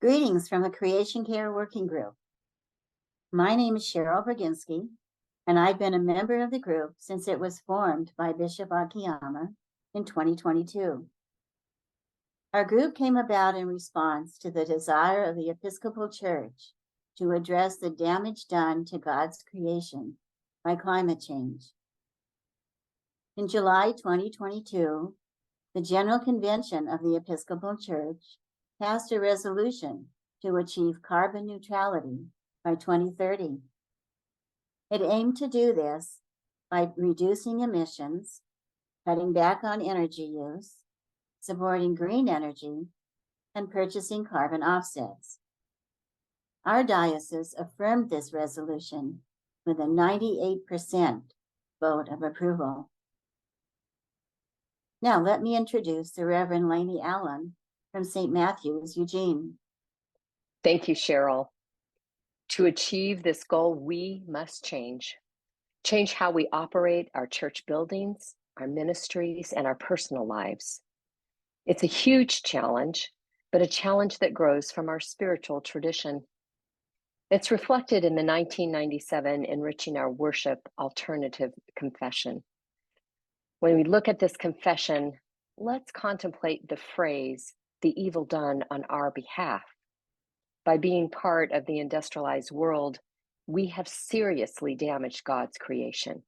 Greetings from the Creation Care Working Group. My name is Cheryl Brzezinski, and I've been a member of the group since it was formed by Bishop Akiyama in 2022. Our group came about in response to the desire of the Episcopal Church to address the damage done to God's creation by climate change. In July 2022, the General Convention of the Episcopal Church passed a resolution to achieve carbon neutrality by 2030. It aimed to do this by reducing emissions, cutting back on energy use, supporting green energy, and purchasing carbon offsets. Our diocese affirmed this resolution with a 98% vote of approval. Now let me introduce the Reverend Lainey Allen from St. Matthew's, Eugene. Thank you, Cheryl. To achieve this goal, we must change how we operate our church buildings, our ministries, and our personal lives. It's a huge challenge, but a challenge that grows from our spiritual tradition. It's reflected in the 1997 Enriching Our Worship Alternative Confession. When we look at this confession, let's contemplate the phrase, "the evil done on our behalf." By being part of the industrialized world, we have seriously damaged God's creation.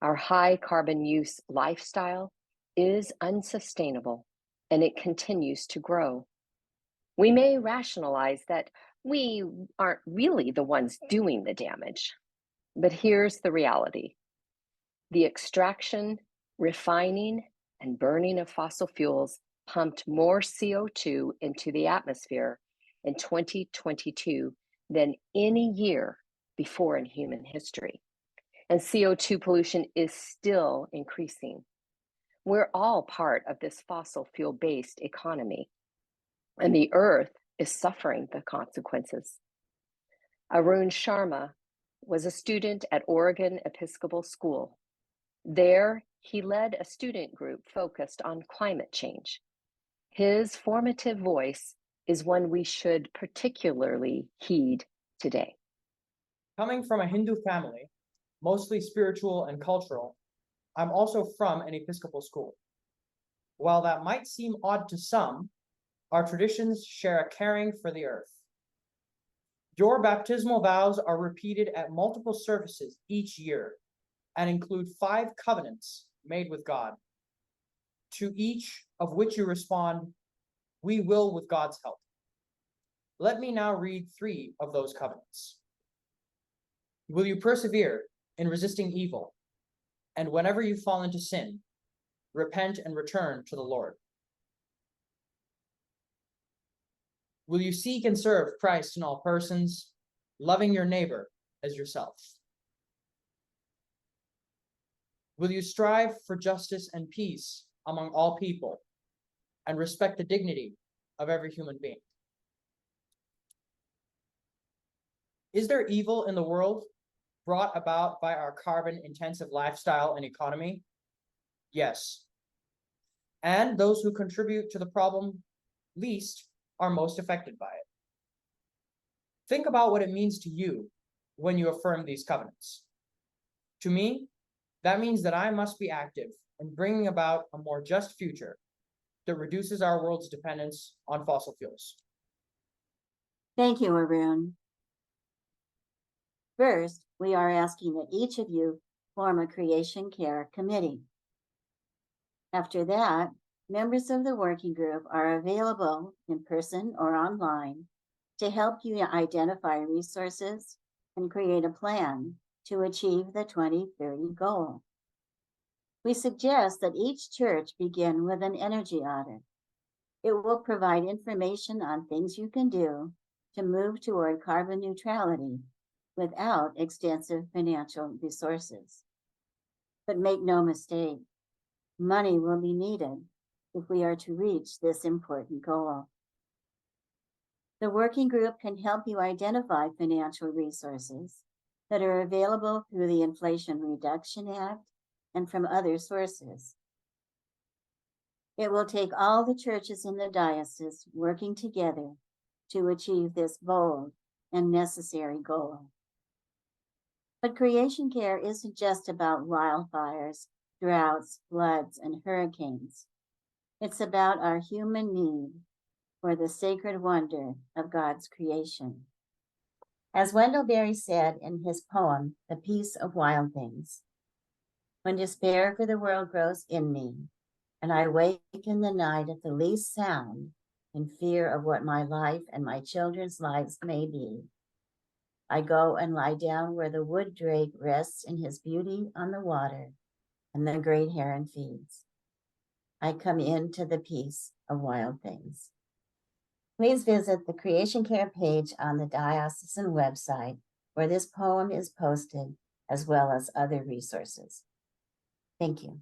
Our high carbon use lifestyle is unsustainable, and it continues to grow. We may rationalize that we aren't really the ones doing the damage, but here's the reality. The extraction, refining, and burning of fossil fuels pumped more CO2 into the atmosphere in 2022 than any year before in human history. And CO2 pollution is still increasing. We're all part of this fossil fuel-based economy, and the earth is suffering the consequences. Arun Sharma was a student at Oregon Episcopal School. There, he led a student group focused on climate change. His formative voice is one we should particularly heed today. Coming from a Hindu family, mostly spiritual and cultural, I'm also from an Episcopal school. While that might seem odd to some, our traditions share a caring for the earth. Your baptismal vows are repeated at multiple services each year and include 5 covenants made with God, to each of which you respond, "We will with God's help." Let me now read 3 of those covenants. Will you persevere in resisting evil, and whenever you fall into sin, repent and return to the Lord? Will you seek and serve Christ in all persons, loving your neighbor as yourself? Will you strive for justice and peace among all people and respect the dignity of every human being? Is there evil in the world brought about by our carbon-intensive lifestyle and economy? Yes. And those who contribute to the problem least are most affected by it. Think about what it means to you when you affirm these covenants. To me, that means that I must be active in bringing about a more just future that reduces our world's dependence on fossil fuels. Thank you, Arun. First, we are asking that each of you form a Creation Care Committee. After that, members of the working group are available in person or online to help you identify resources and create a plan to achieve the 2030 goal. We suggest that each church begin with an energy audit. It will provide information on things you can do to move toward carbon neutrality without extensive financial resources. But make no mistake, money will be needed if we are to reach this important goal. The working group can help you identify financial resources that are available through the Inflation Reduction Act and from other sources. It will take all the churches in the diocese working together to achieve this bold and necessary goal. But creation care isn't just about wildfires, droughts, floods, and hurricanes. It's about our human need for the sacred wonder of God's creation. As Wendell Berry said in his poem, The Peace of Wild Things, when despair for the world grows in me, and I wake in the night at the least sound, in fear of what my life and my children's lives may be, I go and lie down where the wood drake rests in his beauty on the water, and the great heron feeds. I come into the peace of wild things. Please visit the Creation Care page on the diocesan website, where this poem is posted, as well as other resources. Thank you.